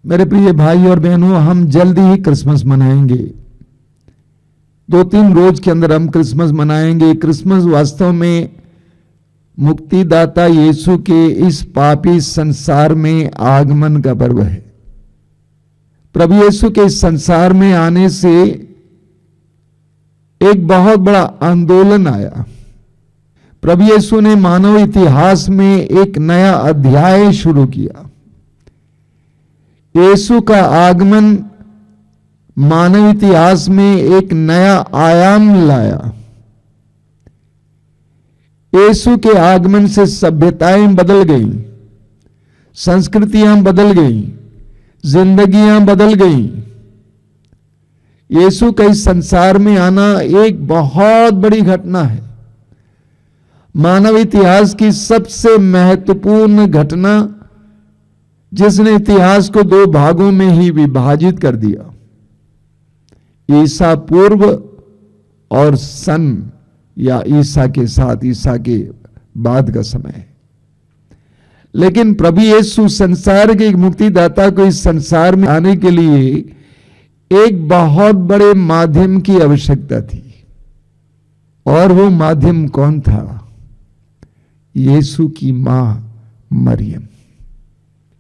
मेरे प्रिय भाई और बहनों, हम जल्दी ही क्रिसमस मनाएंगे। 2-3 रोज के अंदर हम क्रिसमस मनाएंगे। क्रिसमस वास्तव में मुक्तिदाता यीशु के इस पापी संसार में आगमन का पर्व है। प्रभु यीशु के इस संसार में आने से एक बहुत बड़ा आंदोलन आया। प्रभु यीशु ने मानव इतिहास में एक नया अध्याय शुरू किया। यीशु का आगमन मानव इतिहास में एक नया आयाम लाया। यीशु के आगमन से सभ्यताएं बदल गईं, संस्कृतियां बदल गईं, जिंदगियां बदल गईं। यीशु का इस संसार में आना एक बहुत बड़ी घटना है। मानव इतिहास की सबसे महत्वपूर्ण घटना जिसने इतिहास को 2 भागों में ही विभाजित कर दिया। ईसा पूर्व और सन या ईसा के साथ ईसा के बाद का समय। लेकिन प्रभु यीशु संसार के मुक्तिदाता को इस संसार में आने के लिए एक बहुत बड़े माध्यम की आवश्यकता थी। और वो माध्यम कौन था? यीशु की मां मरियम।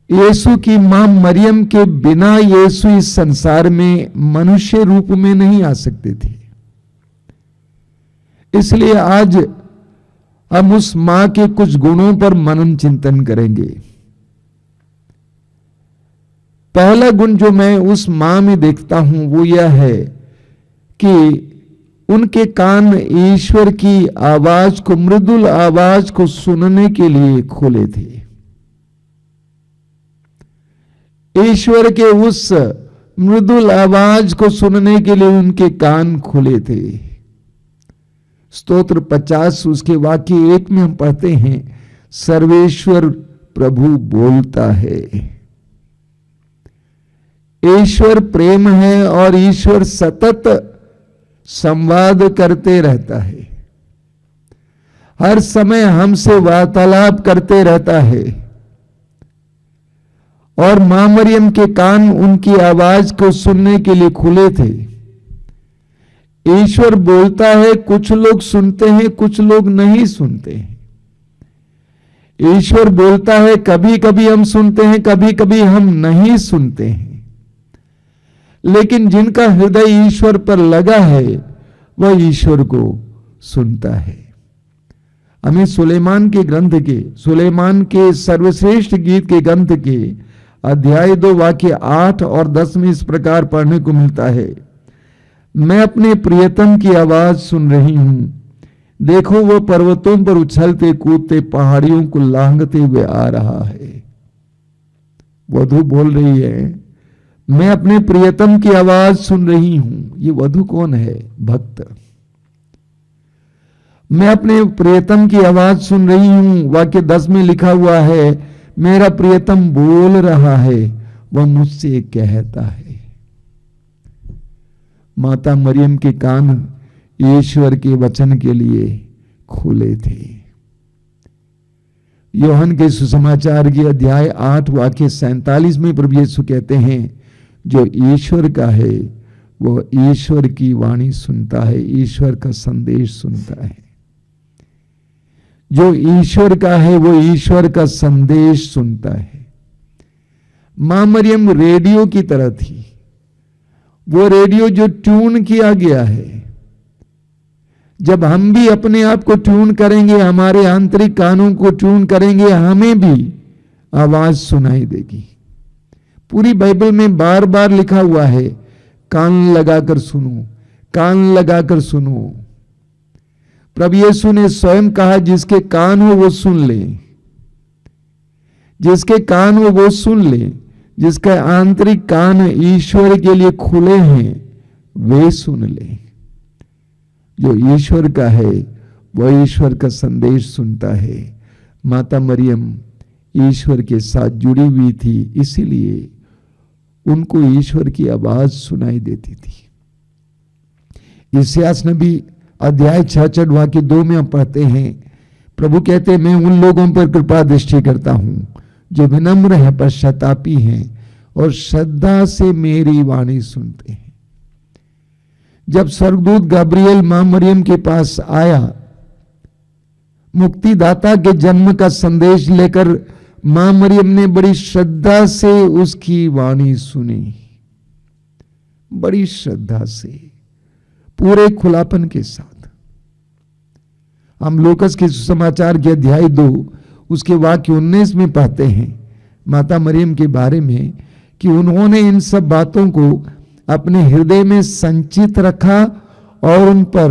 यीशु की मां मरियम के बिना यीशु इस संसार में मनुष्य रूप में नहीं आ सकते थे। इसलिए आज हम उस मां के कुछ गुणों पर मनन चिंतन करेंगे। पहला गुण जो मैं उस मां में देखता हूं वो यह है कि उनके कान ईश्वर की आवाज को, मृदुल आवाज को सुनने के लिए खोले थे। ईश्वर के उस मृदुल आवाज को सुनने के लिए उनके कान खुले थे। स्तोत्र 50 उसके वाक्य 1 में हम पढ़ते हैं, सर्वेश्वर प्रभु बोलता है। ईश्वर प्रेम है और ईश्वर सतत संवाद करते रहता है। हर समय हमसे वार्तालाप करते रहता है। और मां मरियम के कान उनकी आवाज को सुनने के लिए खुले थे। ईश्वर बोलता है, कुछ लोग सुनते हैं, कुछ लोग नहीं सुनते हैं। ईश्वर बोलता है, कभी कभी हम सुनते हैं, कभी कभी हम नहीं सुनते हैं। लेकिन जिनका हृदय ईश्वर पर लगा है वह ईश्वर को सुनता है। हमें सुलेमान के ग्रंथ के, सुलेमान के सर्वश्रेष्ठ गीत के ग्रंथ के अध्याय 2 वाक्य 8 और 10 में इस प्रकार पढ़ने को मिलता है, मैं अपने प्रियतम की आवाज सुन रही हूं, देखो वो पर्वतों पर उछलते कूदते पहाड़ियों को लांघते हुए आ रहा है। वधू बोल रही है, मैं अपने प्रियतम की आवाज सुन रही हूं। ये वधू कौन है? भक्त। मैं अपने प्रियतम की आवाज सुन रही हूं। वाक्य 10 में लिखा हुआ है, मेरा प्रियतम बोल रहा है, वह मुझसे कहता है। माता मरियम के कान ईश्वर के वचन के लिए खुले थे। यूहन्ना के सुसमाचार के अध्याय 8 वाक्य 47 में प्रभु यीशु कहते हैं, जो ईश्वर का है वो ईश्वर की वाणी सुनता है, ईश्वर का संदेश सुनता है। जो ईश्वर का है वो ईश्वर का संदेश सुनता है। मां मरियम रेडियो की तरह थी। वो रेडियो जो ट्यून किया गया है। जब हम भी अपने आप को ट्यून करेंगे, हमारे आंतरिक कानों को ट्यून करेंगे, हमें भी आवाज सुनाई देगी। पूरी बाइबल में बार बार लिखा हुआ है, कान लगाकर सुनो, कान लगाकर सुनो। प्रभु यीशु ने स्वयं कहा, जिसके कान हो वो सुन ले, जिसके कान हो वो सुन ले। जिसका आंतरिक कान ईश्वर के लिए खुले हैं वे सुन ले। जो ईश्वर का है वह ईश्वर का संदेश सुनता है। माता मरियम ईश्वर के साथ जुड़ी हुई थी, इसीलिए उनको ईश्वर की आवाज सुनाई देती थी। इसायास नबी अध्याय 66 वाक्य 2 में हम पढ़ते हैं, प्रभु कहते हैं, मैं उन लोगों पर कृपा दृष्टि करता हूं जो विनम्र है, पश्चातापी हैं और श्रद्धा से मेरी वाणी सुनते हैं। जब स्वर्गदूत गब्रिएल मां मरियम के पास आया, मुक्तिदाता के जन्म का संदेश लेकर, मां मरियम ने बड़ी श्रद्धा से उसकी वाणी सुनी, बड़ी श्रद्धा से, पूरे खुलापन के साथ। हम लूकस के सुसमाचार के अध्याय 2 उसके वाक्य 19 में पाते हैं माता मरियम के बारे में कि उन्होंने इन सब बातों को अपने हृदय में संचित रखा और उन पर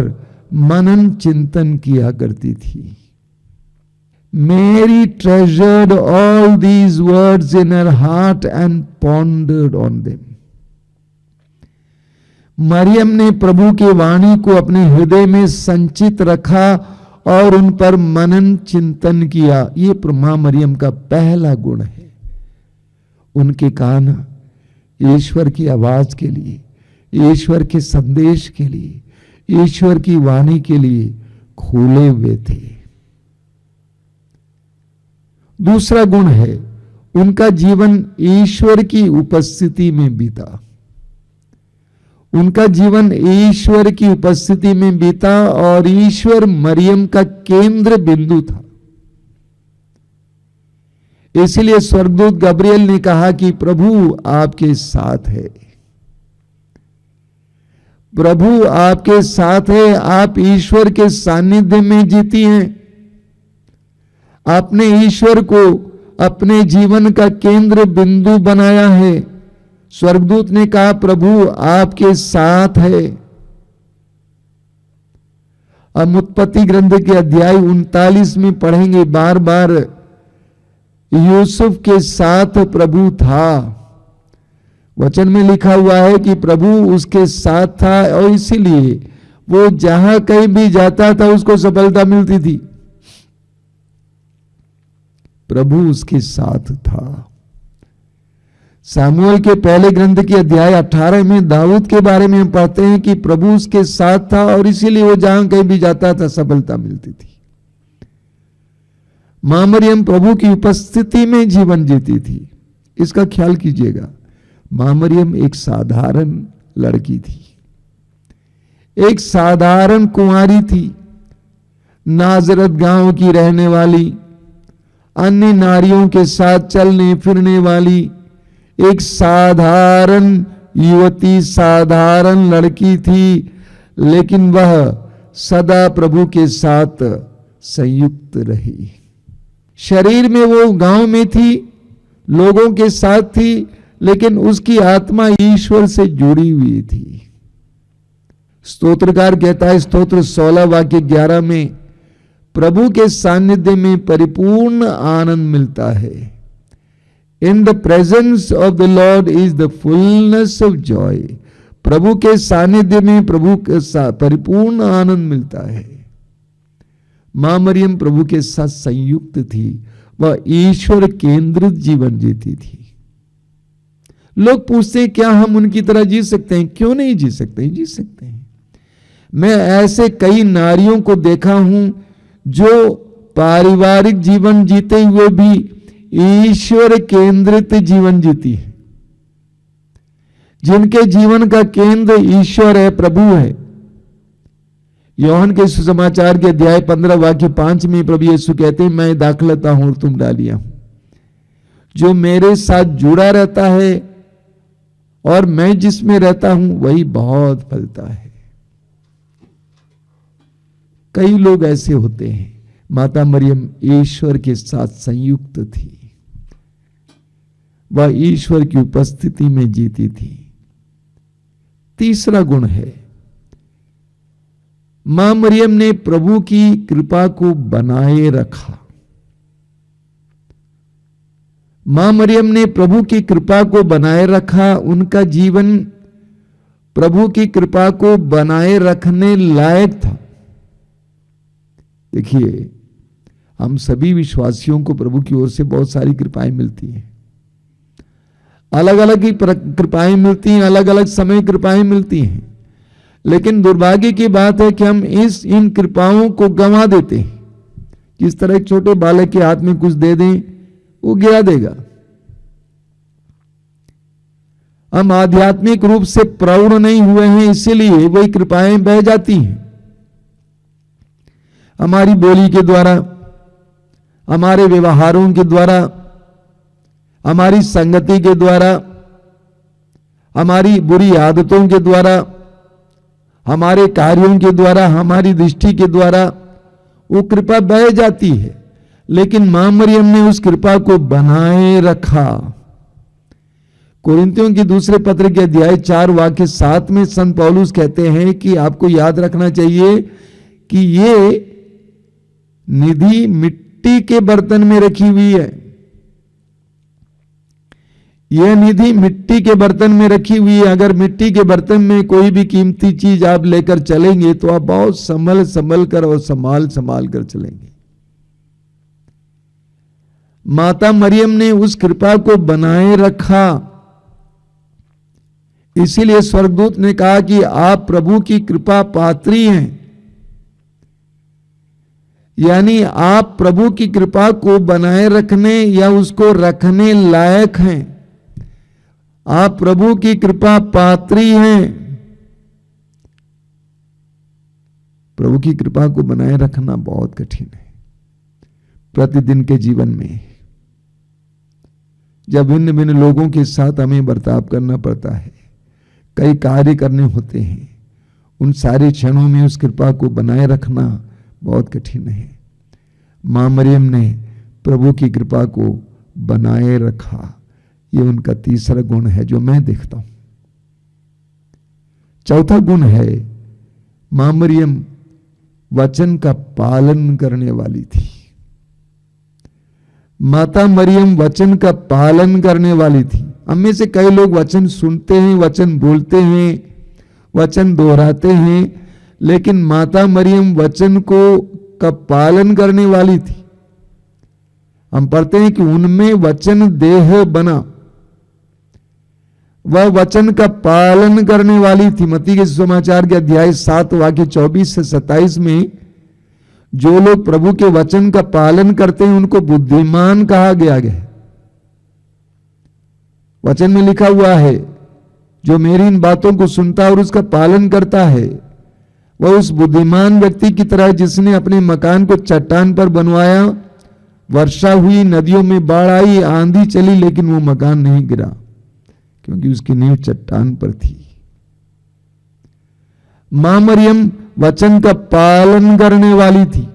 मनन चिंतन किया करती थी। Mary treasured all these words in her heart and pondered on them. Maryam ने प्रभु की वाणी को अपने हृदय में संचित रखा और उन पर मनन चिंतन किया। ये मां मरियम का पहला गुण है। उनके कान ईश्वर की आवाज के लिए, ईश्वर के संदेश के लिए, ईश्वर की वाणी के लिए खुले हुए थे। दूसरा गुण है, उनका जीवन ईश्वर की उपस्थिति में बीता। उनका जीवन ईश्वर की उपस्थिति में बीता और ईश्वर मरियम का केंद्र बिंदु था। इसलिए स्वर्गदूत गब्रिएल ने कहा कि प्रभु आपके साथ है, प्रभु आपके साथ है। आप ईश्वर के सानिध्य में जीती हैं। आपने ईश्वर को अपने जीवन का केंद्र बिंदु बनाया है। स्वर्गदूत ने कहा प्रभु आपके साथ है। हम उत्पत्ति ग्रंथ के अध्याय 39 में पढ़ेंगे, बार बार यूसुफ के साथ प्रभु था। वचन में लिखा हुआ है कि प्रभु उसके साथ था और इसीलिए वो जहां कहीं भी जाता था उसको सफलता मिलती थी। प्रभु उसके साथ था। सामुएल के पहले ग्रंथ के अध्याय 18 में दाऊद के बारे में हम पढ़ते हैं कि प्रभु उसके साथ था और इसीलिए वो जहां कहीं भी जाता था सफलता मिलती थी। मां मरियम प्रभु की उपस्थिति में जीवन जीती थी। इसका ख्याल कीजिएगा, मां मरियम एक साधारण लड़की थी, एक साधारण कुंवारी थी, नाजरत गांव की रहने वाली, अन्य नारियों के साथ चलने फिरने वाली एक साधारण युवती, साधारण लड़की थी, लेकिन वह सदा प्रभु के साथ संयुक्त रही। शरीर में वो गांव में थी, लोगों के साथ थी, लेकिन उसकी आत्मा ईश्वर से जुड़ी हुई थी। स्तोत्रकार कहता है, स्तोत्र 16 वाक्य 11 में, प्रभु के सानिध्य में परिपूर्ण आनंद मिलता है। In the presence of the Lord is the fullness of joy. प्रभु के सानिध्य में प्रभु के साथ परिपूर्ण आनंद मिलता है। मां मरियम प्रभु के साथ संयुक्त थी, वह ईश्वर केंद्रित जीवन जीती थी। लोग पूछते हैं क्या हम उनकी तरह जी सकते हैं? क्यों नहीं जी सकते? जी सकते हैं। मैं ऐसे कई नारियों को देखा हूं जो पारिवारिक जीवन जीते हुए भी ईश्वर केंद्रित जीवन जीती है, जिनके जीवन का केंद्र ईश्वर है, प्रभु है। यूहन्ना के सुसमाचार के अध्याय 15 वाक्य 5 में प्रभु यीशु कहते हैं, मैं दाखलता हूं और तुम डालियां हूं। जो मेरे साथ जुड़ा रहता है और मैं जिसमें रहता हूं वही बहुत फलता है। कई लोग ऐसे होते हैं। माता मरियम ईश्वर के साथ संयुक्त थी, वह ईश्वर की उपस्थिति में जीती थी। तीसरा गुण है, मां मरियम ने प्रभु की कृपा को बनाए रखा। मां मरियम ने प्रभु की कृपा को बनाए रखा। उनका जीवन प्रभु की कृपा को बनाए रखने लायक था। देखिए, हम सभी विश्वासियों को प्रभु की ओर से बहुत सारी कृपाएं मिलती हैं। अलग अलग ही कृपाएं मिलती हैं, अलग अलग समय कृपाएं मिलती हैं। लेकिन दुर्भाग्य की बात है कि हम इन कृपाओं को गंवा देते हैं। जिस तरह एक छोटे बालक के हाथ में कुछ दे दें, वो गिरा देगा। हम आध्यात्मिक रूप से प्रौढ़ नहीं हुए हैं, इसीलिए वही कृपाएं बह जाती हैं। हमारी बोली के द्वारा, हमारे व्यवहारों के द्वारा, हमारी संगति के द्वारा, हमारी बुरी आदतों के द्वारा, हमारे कार्यों के द्वारा, हमारी दृष्टि के द्वारा वो कृपा बह जाती है। लेकिन मां मरियम ने उस कृपा को बनाए रखा। कोरिन्थियों की दूसरे पत्र के अध्याय 4 वाक्य 7 में संत पौलुस कहते हैं कि आपको याद रखना चाहिए कि ये निधि मिट्टी के बर्तन में रखी हुई है। यह निधि मिट्टी के बर्तन में रखी हुई है। अगर मिट्टी के बर्तन में कोई भी कीमती चीज आप लेकर चलेंगे तो आप बहुत संभल कर और संभाल कर चलेंगे। माता मरियम ने उस कृपा को बनाए रखा। इसीलिए स्वर्गदूत ने कहा कि आप प्रभु की कृपा पात्री हैं, यानी आप प्रभु की कृपा को बनाए रखने या उसको रखने लायक हैं। आप प्रभु की कृपा पात्री हैं। प्रभु की कृपा को बनाए रखना बहुत कठिन है। प्रतिदिन के जीवन में जब भिन्न भिन्न लोगों के साथ हमें बर्ताव करना पड़ता है, कई कार्य करने होते हैं, उन सारे क्षणों में उस कृपा को बनाए रखना बहुत कठिन है। मां मरियम ने प्रभु की कृपा को बनाए रखा। ये उनका तीसरा गुण है जो मैं देखता हूं। चौथा गुण है, मां मरियम वचन का पालन करने वाली थी। माता मरियम वचन का पालन करने वाली थी। हम में से कई लोग वचन सुनते हैं, वचन बोलते हैं, वचन दोहराते हैं, लेकिन माता मरियम वचन को का पालन करने वाली थी। हम पढ़ते हैं कि उनमें वचन देह बना। वह वचन का पालन करने वाली थी। मत्ती के सुसमाचार के अध्याय 7 वाक्य 24 से 27 में जो लोग प्रभु के वचन का पालन करते हैं उनको बुद्धिमान कहा गया है। वचन में लिखा हुआ है, जो मेरी इन बातों को सुनता है और उसका पालन करता है वह उस बुद्धिमान व्यक्ति की तरह जिसने अपने मकान को चट्टान पर बनवाया। वर्षा हुई, नदियों में बाढ़ आई, आंधी चली, लेकिन वो मकान नहीं गिरा क्योंकि उसकी नींव चट्टान पर थी। मां मरियम वचन का पालन करने वाली थी।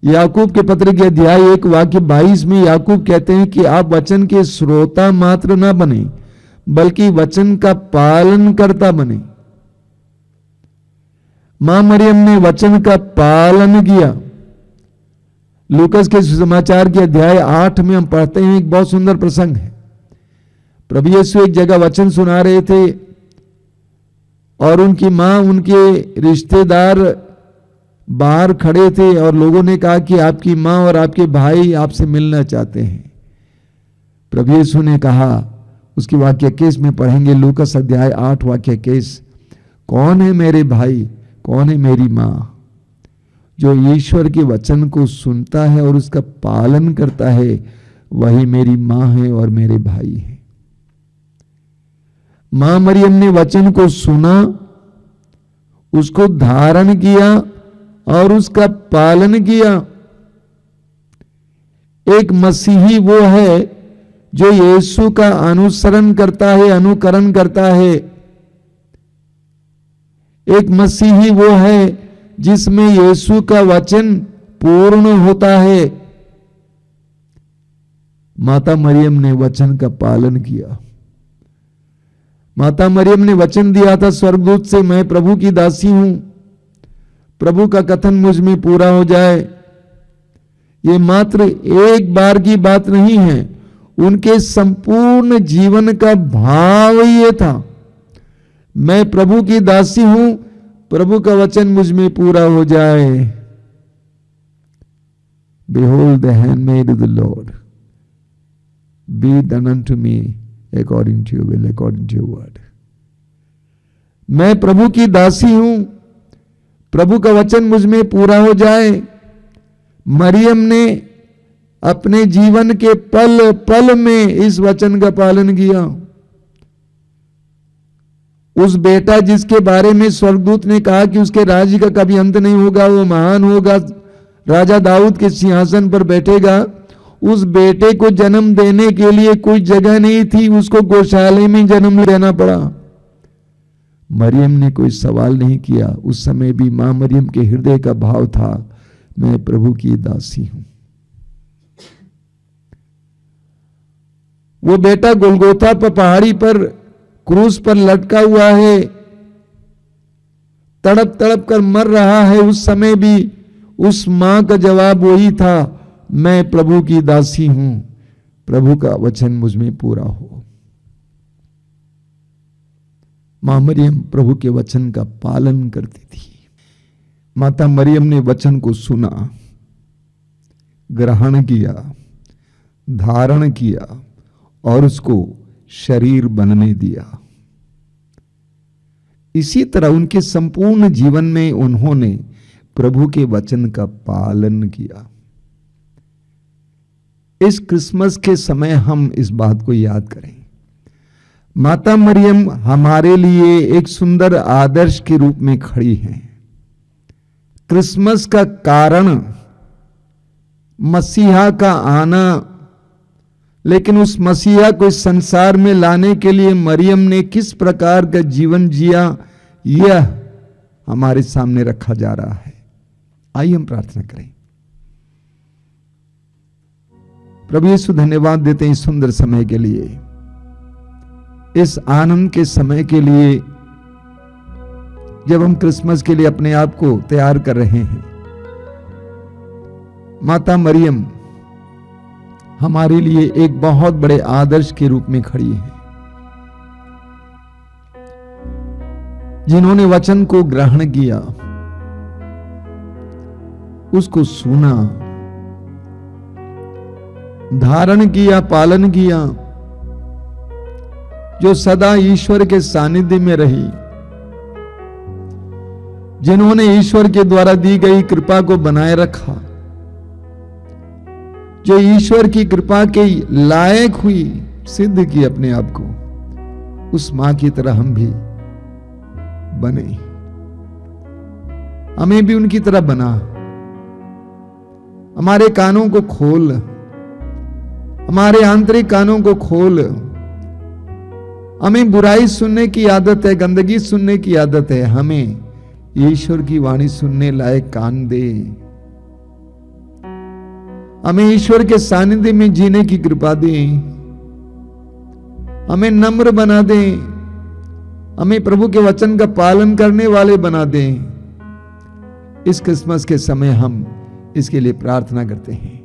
याकूब के पत्र के अध्याय 1 वाक्य 22 में याकूब कहते हैं कि आप वचन के श्रोता मात्र न बने बल्कि वचन का पालन करता बने। मां मरियम ने वचन का पालन किया। लूकस के सुसमाचार के अध्याय 8 में हम पढ़ते हैं, एक बहुत सुंदर प्रसंग है। प्रभु यीशु एक जगह वचन सुना रहे थे और उनकी मां, उनके रिश्तेदार बाहर खड़े थे और लोगों ने कहा कि आपकी मां और आपके भाई आपसे मिलना चाहते हैं। प्रभु यीशु ने कहा, उसकी वाक्य 21 में पढ़ेंगे, लूकस अध्याय 8 वाक्य 21, कौन है मेरे भाई, कौन है मेरी मां? जो ईश्वर के वचन को सुनता है और उसका पालन करता है वही मेरी मां है और मेरे भाई है। मां मरियम ने वचन को सुना, उसको धारण किया और उसका पालन किया। एक मसीही वो है जो यीशु का अनुसरण करता है, अनुकरण करता है। एक मसीही वो है जिसमें यीशु का वचन पूर्ण होता है। माता मरियम ने वचन का पालन किया। माता मरियम ने वचन दिया था स्वर्गदूत से, मैं प्रभु की दासी हूं, प्रभु का कथन मुझ में पूरा हो जाए। ये मात्र एक बार की बात नहीं है, उनके संपूर्ण जीवन का भाव ये था, मैं प्रभु की दासी हूं, प्रभु का वचन मुझ में पूरा हो जाए। Behold the handmaid of the Lord, be it done unto me according to your will, according to your word। मैं प्रभु की दासी हूं, प्रभु का वचन मुझ में पूरा हो जाए। मरियम ने अपने जीवन के पल पल में इस वचन का पालन किया। उस बेटा जिसके बारे में स्वर्गदूत ने कहा कि उसके राज्य का कभी अंत नहीं होगा, वो महान होगा, राजा दाऊद के सिंहासन पर बैठेगा, उस बेटे को जन्म देने के लिए कोई जगह नहीं थी, उसको गौशाले में जन्म लेना पड़ा। मरियम ने कोई सवाल नहीं किया। उस समय भी मां मरियम के हृदय का भाव था, मैं प्रभु की दासी हूं। वो बेटा गोलगोथा पर पहाड़ी पर क्रूस पर लटका हुआ है, तड़प तड़प कर मर रहा है। उस समय भी उस मां का जवाब वही था, मैं प्रभु की दासी हूं, प्रभु का वचन मुझ में पूरा हो। मां मरियम प्रभु के वचन का पालन करती थी। माता मरियम ने वचन को सुना, ग्रहण किया, धारण किया और उसको शरीर बनने दिया। इसी तरह उनके संपूर्ण जीवन में उन्होंने प्रभु के वचन का पालन किया। इस क्रिसमस के समय हम इस बात को याद करें। माता मरियम हमारे लिए एक सुंदर आदर्श के रूप में खड़ी हैं। क्रिसमस का कारण मसीहा का आना, लेकिन उस मसीहा को इस संसार में लाने के लिए मरियम ने किस प्रकार का जीवन जिया, यह हमारे सामने रखा जा रहा है। आइए हम प्रार्थना करें। प्रभु यीशु, धन्यवाद देते हैं इस सुंदर समय के लिए, इस आनंद के समय के लिए, जब हम क्रिसमस के लिए अपने आप को तैयार कर रहे हैं। माता मरियम हमारे लिए एक बहुत बड़े आदर्श के रूप में खड़ी है, जिन्होंने वचन को ग्रहण किया, उसको सुना, धारण किया, पालन किया, जो सदा ईश्वर के सानिध्य में रही, जिन्होंने ईश्वर के द्वारा दी गई कृपा को बनाए रखा, जो ईश्वर की कृपा के लायक हुई, सिद्ध की अपने आप को। उस मां की तरह हम भी बने, हमें भी उनकी तरह बना। हमारे कानों को खोल, हमारे आंतरिक कानों को खोल। हमें बुराई सुनने की आदत है, गंदगी सुनने की आदत है, हमें ईश्वर की वाणी सुनने लायक कान दे। हमें ईश्वर के सानिध्य में जीने की कृपा दे, हमें नम्र बना दे, हमें प्रभु के वचन का पालन करने वाले बना दे। इस क्रिसमस के समय हम इसके लिए प्रार्थना करते हैं।